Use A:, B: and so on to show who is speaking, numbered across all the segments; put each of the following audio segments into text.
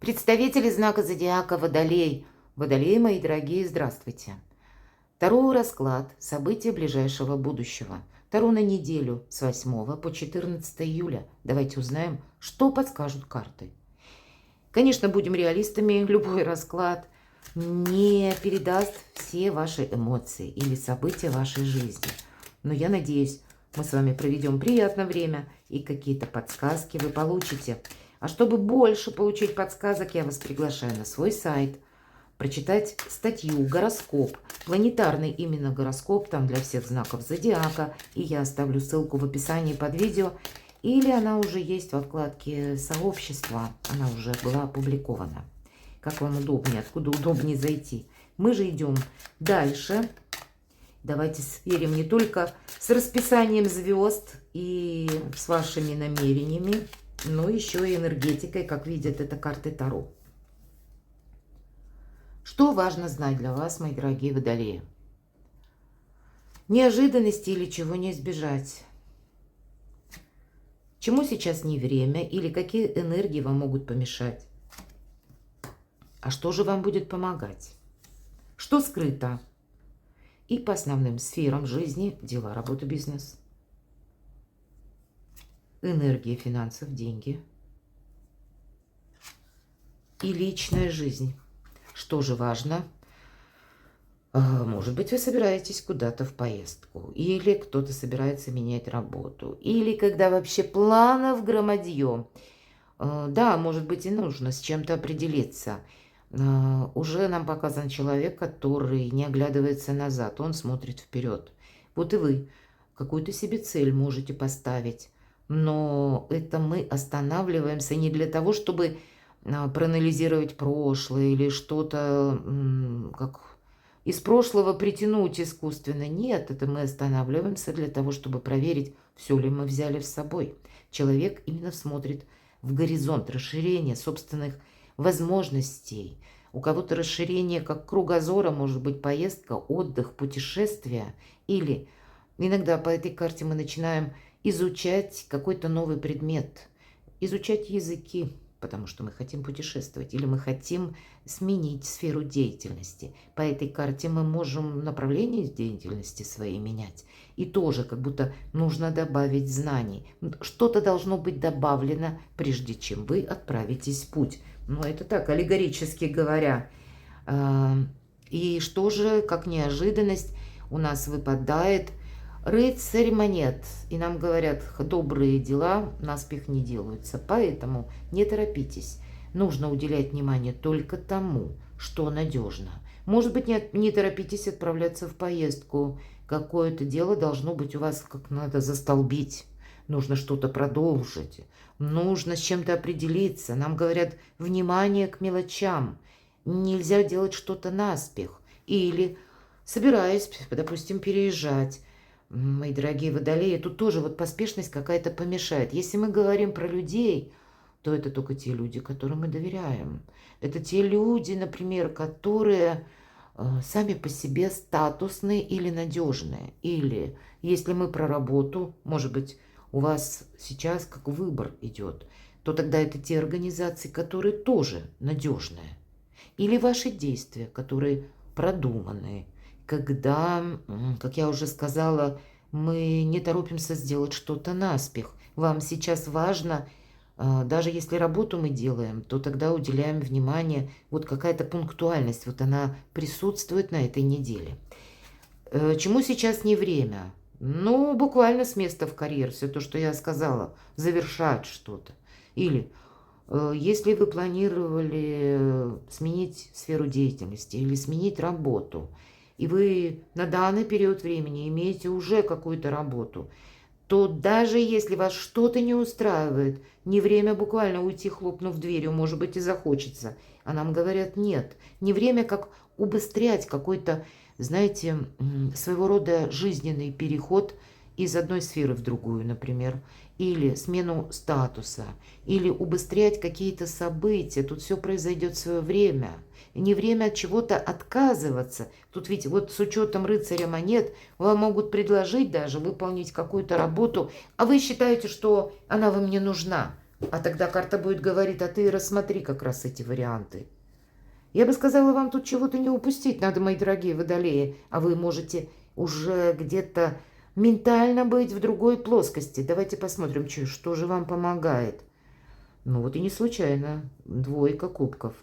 A: Представители знака зодиака Водолей. Водолеи, мои дорогие, здравствуйте. Таро расклад. События ближайшего будущего. Таро на неделю с 8 по 14 июля. Давайте узнаем, что подскажут карты. Конечно, будем реалистами. Любой расклад не передаст все ваши эмоции или события вашей жизни. Но я надеюсь, мы с вами проведем приятное время и какие-то подсказки вы получите. А чтобы больше получить подсказок, я вас приглашаю на свой сайт, прочитать статью «Гороскоп», планетарный именно гороскоп, там для всех знаков зодиака, и я оставлю ссылку в описании под видео, или она уже есть во вкладке «Сообщества», она уже была опубликована. Как вам удобнее, откуда удобнее зайти. Мы же идем дальше. Давайте сверим не только с расписанием звезд и с вашими намерениями, но еще и энергетикой, как видят это карты Таро. Что важно знать для вас, мои дорогие водолеи? Неожиданности или чего не избежать? Чему сейчас не время или какие энергии вам могут помешать? А что же вам будет помогать? Что скрыто? И по основным сферам жизни: дела, работа, бизнес. Энергия финансов, деньги. И личная жизнь. Что же важно? Может быть, вы собираетесь куда-то в поездку. Или кто-то собирается менять работу. Или когда вообще планов громадье. Да, может быть, и нужно с чем-то определиться. Уже нам показан человек, который не оглядывается назад. Он смотрит вперед. Вот и вы какую-то себе цель можете поставить. Но это мы останавливаемся не для того, чтобы проанализировать прошлое или что-то как из прошлого притянуть искусственно. Нет, это мы останавливаемся для того, чтобы проверить, все ли мы взяли с собой. Человек именно смотрит в горизонт, расширение собственных возможностей. У кого-то расширение как кругозора, может быть поездка, отдых, путешествие. Или иногда по этой карте мы начинаем изучать какой-то новый предмет, изучать языки, потому что мы хотим путешествовать, или мы хотим сменить сферу деятельности. По этой карте мы можем направление деятельности своей менять. И тоже как будто нужно добавить знаний. Что-то должно быть добавлено, прежде чем вы отправитесь в путь. Но это так, аллегорически говоря. И что же, как неожиданность, у нас выпадает рыцарь монет. И нам говорят, добрые дела наспех не делаются. Поэтому не торопитесь. Нужно уделять внимание только тому, что надежно. Может быть, не торопитесь отправляться в поездку. Какое-то дело должно быть у вас как надо застолбить. Нужно что-то продолжить. Нужно с чем-то определиться. Нам говорят, внимание к мелочам. Нельзя делать что-то наспех. Или собираюсь, допустим, переезжать. Мои дорогие водолеи, тут тоже вот поспешность какая-то помешает. Если мы говорим про людей, то это только те люди, которым мы доверяем. Это те люди, например, которые сами по себе статусные или надежные. Или если мы про работу, может быть, у вас сейчас как выбор идет, то тогда это те организации, которые тоже надежные. Или ваши действия, которые продуманные. Когда, как я уже сказала, мы не торопимся сделать что-то наспех. Вам сейчас важно, даже если работу мы делаем, то тогда уделяем внимание, вот какая-то пунктуальность, вот она присутствует на этой неделе. Чему сейчас не время? Ну, буквально с места в карьер, все то, что я сказала, завершать что-то. Или если вы планировали сменить сферу деятельности или сменить работу, и вы на данный период времени имеете уже какую-то работу, то даже если вас что-то не устраивает, не время буквально уйти, хлопнув дверью, может быть, и захочется. А нам говорят, нет, не время как убыстрять какой-то, знаете, своего рода жизненный переход из одной сферы в другую, например, или смену статуса, или убыстрять какие-то события. Тут все произойдет в свое время. Не время от чего-то отказываться. Тут ведь вот с учетом рыцаря монет вам могут предложить даже выполнить какую-то работу, а вы считаете, что она вам не нужна. А тогда карта будет говорить, а ты рассмотри как раз эти варианты. Я бы сказала, вам тут чего-то не упустить надо, мои дорогие водолеи. А вы можете уже где-то ментально быть в другой плоскости. Давайте посмотрим, что же вам помогает. Ну вот и не случайно. Двойка кубков.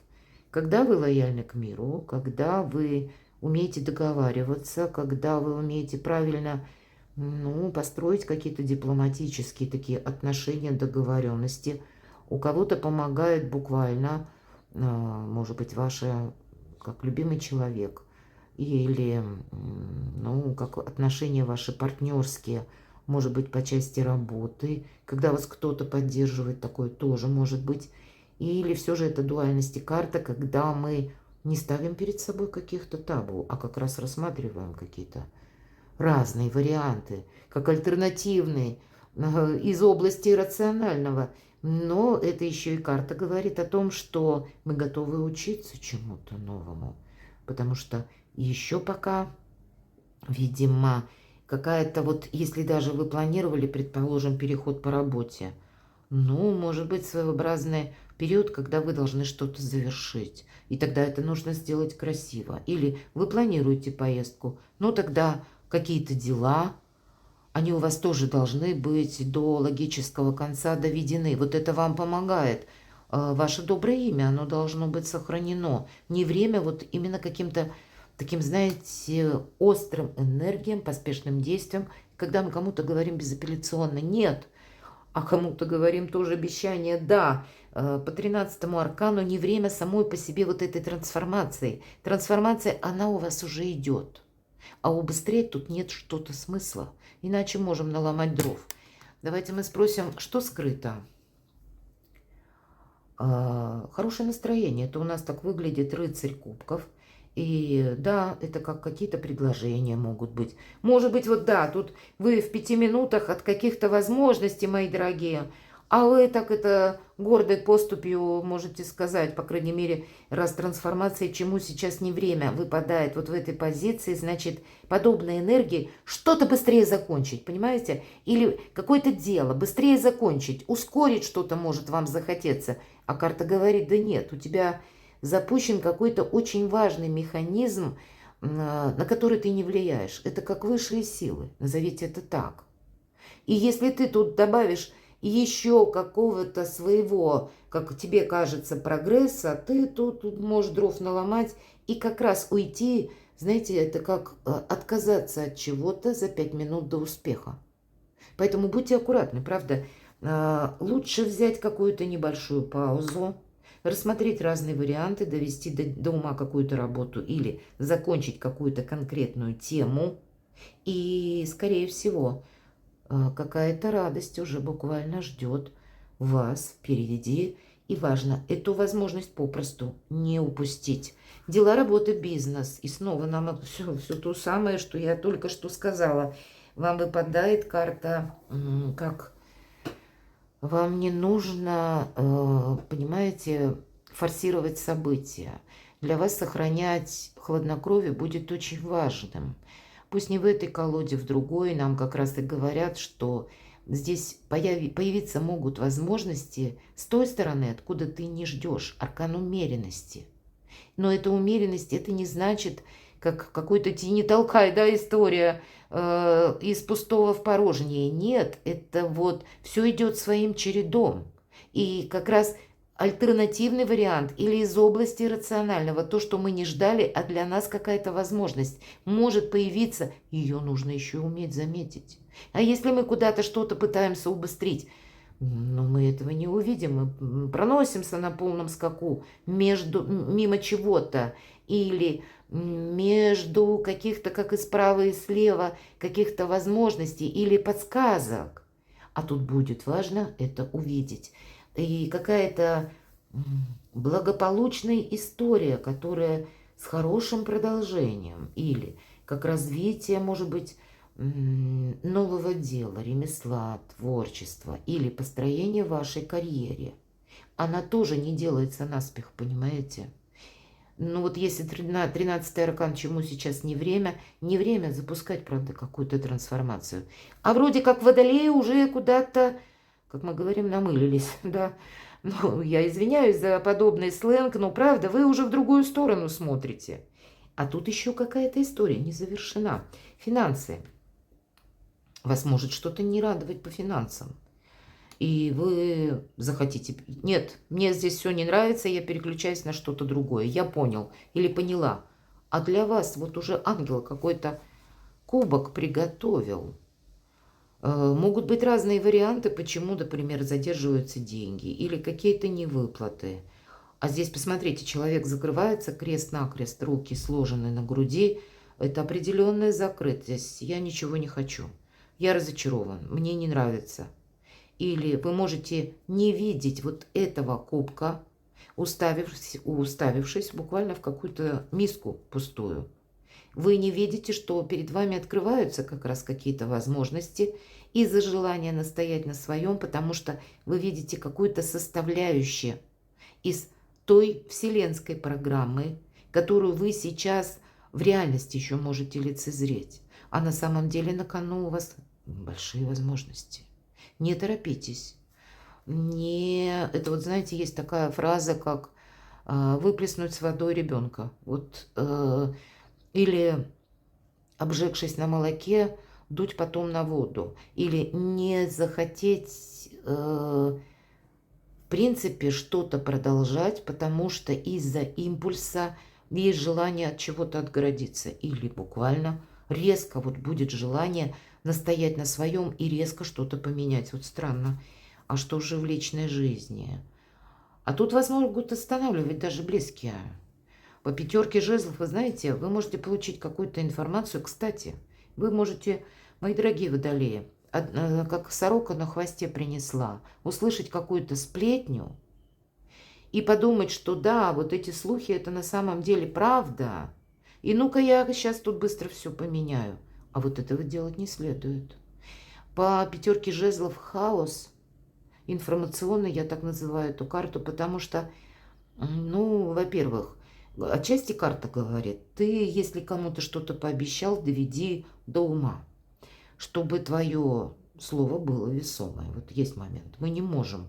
A: Когда вы лояльны к миру, когда вы умеете договариваться, когда вы умеете правильно, ну, построить какие-то дипломатические такие отношения, договоренности, у кого-то помогает буквально, может быть, ваша, как любимый человек, или, ну, как отношения ваши партнерские, может быть, по части работы, когда вас кто-то поддерживает, такое тоже может быть. Или все же это дуальности карта, когда мы не ставим перед собой каких-то табу, а как раз рассматриваем какие-то разные варианты, как альтернативные, из области рационального. Но это еще и карта говорит о том, что мы готовы учиться чему-то новому. Потому что еще пока, видимо, какая-то вот, если даже вы планировали, предположим, переход по работе, ну, может быть, своеобразный период, когда вы должны что-то завершить. И тогда это нужно сделать красиво. Или вы планируете поездку, но тогда какие-то дела, они у вас тоже должны быть до логического конца доведены. Вот это вам помогает. Ваше доброе имя, оно должно быть сохранено. Не время вот именно каким-то таким, знаете, острым энергиям, поспешным действиям, когда мы кому-то говорим безапелляционно «нет», а кому-то говорим тоже обещание «да». По 13-му аркану не время самой по себе вот этой трансформации. Трансформация, она у вас уже идет. А убыстрять тут нет что-то смысла. Иначе можем наломать дров. Давайте мы спросим, что скрыто? Хорошее настроение. Это у нас так выглядит рыцарь кубков. И да, это как какие-то предложения могут быть. Может быть, вот да, тут вы в 5 минутах от каких-то возможностей, мои дорогие, а вы так это гордой поступью можете сказать, по крайней мере, раз трансформация, чему сейчас не время, выпадает вот в этой позиции, значит, подобной энергии что-то быстрее закончить, понимаете? Или какое-то дело быстрее закончить, ускорить что-то может вам захотеться. А карта говорит, да нет, у тебя запущен какой-то очень важный механизм, на который ты не влияешь. Это как высшие силы, назовите это так. И если ты тут добавишь еще какого-то своего, как тебе кажется, прогресса, ты тут можешь дров наломать и как раз уйти, знаете, это как отказаться от чего-то за 5 минут до успеха. Поэтому будьте аккуратны, правда. Лучше взять какую-то небольшую паузу, рассмотреть разные варианты, довести до ума какую-то работу или закончить какую-то конкретную тему. И, скорее всего, какая-то радость уже буквально ждет вас впереди. И важно эту возможность попросту не упустить. Дела, работы, бизнес. И снова нам все то самое, что я только что сказала. Вам выпадает карта, как вам не нужно, понимаете, форсировать события. Для вас сохранять хладнокровие будет очень важным. Пусть не в этой колоде, в другой, нам как раз и говорят, что здесь появиться могут возможности с той стороны, откуда ты не ждешь, аркан умеренности. Но эта умеренность, это не значит, как какой-то не толкай, да, история из пустого в порожнее. Нет, это вот все идет своим чередом. И как раз альтернативный вариант или из области рационального, то, что мы не ждали, а для нас какая-то возможность может появиться, ее нужно еще уметь заметить. А если мы куда-то что-то пытаемся убыстрить, но мы этого не увидим, мы проносимся на полном скаку мимо чего-то или между каких-то, как и справа, и слева, каких-то возможностей или подсказок. А тут будет важно это увидеть. И какая-то благополучная история, которая с хорошим продолжением или как развитие, может быть, нового дела, ремесла, творчества или построения вашей карьере. Она тоже не делается наспех, понимаете? Ну вот если 13-й аркан, чему сейчас не время запускать, правда, какую-то трансформацию. А вроде как водолеи уже куда-то как мы говорим, намылились, да. Ну, я извиняюсь за подобный сленг, но правда, вы уже в другую сторону смотрите. А тут еще какая-то история не завершена. Финансы. Вас может что-то не радовать по финансам. И вы захотите... Нет, мне здесь все не нравится, я переключаюсь на что-то другое. Я понял или поняла. А для вас вот уже ангел какой-то кубок приготовил. Могут быть разные варианты, почему, например, задерживаются деньги или какие-то невыплаты. А здесь, посмотрите, человек закрывается крест-накрест, руки сложены на груди. Это определенная закрытость. Я ничего не хочу. Я разочарован, мне не нравится. Или вы можете не видеть вот этого кубка, уставившись буквально в какую-то миску пустую. Вы не видите, что перед вами открываются как раз какие-то возможности из-за желания настоять на своем, потому что вы видите какую-то составляющую из той вселенской программы, которую вы сейчас в реальности еще можете лицезреть. А на самом деле на кону у вас большие возможности. Не торопитесь. Это вот, знаете, есть такая фраза, как выплеснуть с водой ребенка. Вот, или, обжегшись на молоке, дуть потом на воду. Или не захотеть, в принципе, что-то продолжать, потому что из-за импульса есть желание от чего-то отгородиться. Или буквально резко вот будет желание настоять на своем и резко что-то поменять. Вот странно. А что же в личной жизни? А тут вас могут останавливать даже близкие. По пятерке жезлов, вы знаете, вы можете получить какую-то информацию. Кстати, вы можете, мои дорогие водолеи, как сорока на хвосте принесла, услышать какую-то сплетню и подумать, что да, вот эти слухи, это на самом деле правда. И ну-ка я сейчас тут быстро все поменяю. А вот этого делать не следует. По пятерке жезлов хаос, информационно я так называю эту карту, потому что, ну, во-первых, отчасти карта говорит, ты, если кому-то что-то пообещал, доведи до ума, чтобы твое слово было весомое. Вот есть момент. Мы не можем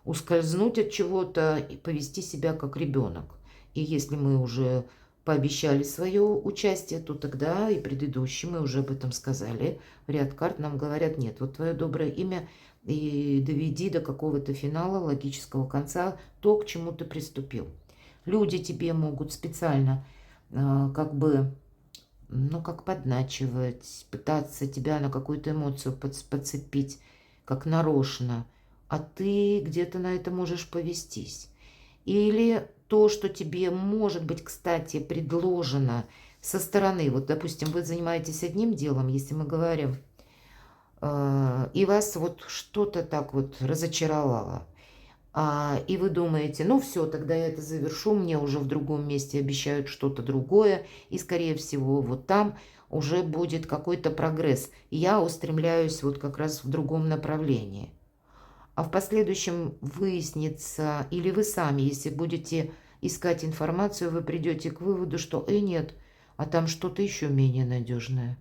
A: ускользнуть от чего-то и повести себя как ребенок. И если мы уже пообещали свое участие, то тогда и предыдущие, мы уже об этом сказали, ряд карт нам говорят, нет, вот твое доброе имя, и доведи до какого-то финала, логического конца то, к чему ты приступил. Люди тебе могут специально как бы, ну, как подначивать, пытаться тебя на какую-то эмоцию подцепить, как нарочно, а ты где-то на это можешь повестись. Или то, что тебе может быть, кстати, предложено со стороны, вот, допустим, вы занимаетесь одним делом, если мы говорим, и вас вот что-то так вот разочаровало, и вы думаете, ну все, тогда я это завершу, мне уже в другом месте обещают что-то другое, и, скорее всего, вот там уже будет какой-то прогресс. Я устремляюсь вот как раз в другом направлении. А в последующем выяснится, или вы сами, если будете искать информацию, вы придете к выводу, что нет, а там что-то еще менее надежное.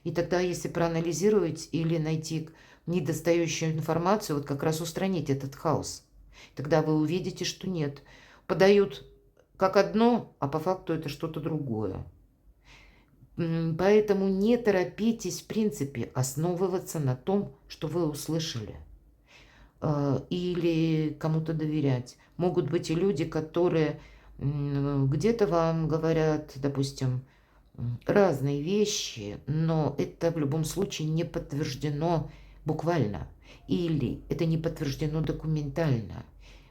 A: И тогда, если проанализировать или найти недостающую информацию, вот как раз устранить этот хаос, тогда вы увидите, что нет. Подают как одно, а по факту это что-то другое. Поэтому не торопитесь, в принципе, основываться на том, что вы услышали. Или кому-то доверять. Могут быть и люди, которые где-то вам говорят, допустим, разные вещи, но это в любом случае не подтверждено буквально. Или это не подтверждено документально.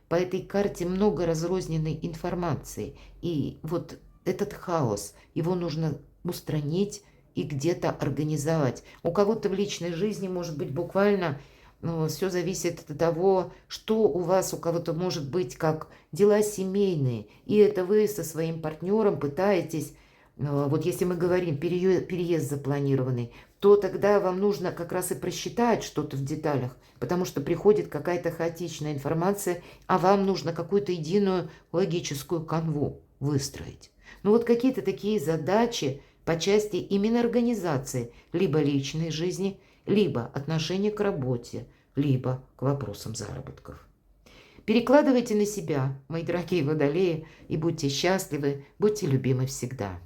A: По этой карте много разрозненной информации. И вот этот хаос, его нужно устранить и где-то организовать. У кого-то в личной жизни может быть буквально... Все зависит от того, что у вас, у кого-то может быть как дела семейные. И это вы со своим партнером пытаетесь, вот если мы говорим переезд запланированный, то тогда вам нужно как раз и просчитать что-то в деталях, потому что приходит какая-то хаотичная информация, а вам нужно какую-то единую логическую канву выстроить. Ну вот какие-то такие задачи по части именно организации либо личной жизни, либо отношение к работе, либо к вопросам заработков. Перекладывайте на себя, мои дорогие водолеи, и будьте счастливы, будьте любимы всегда.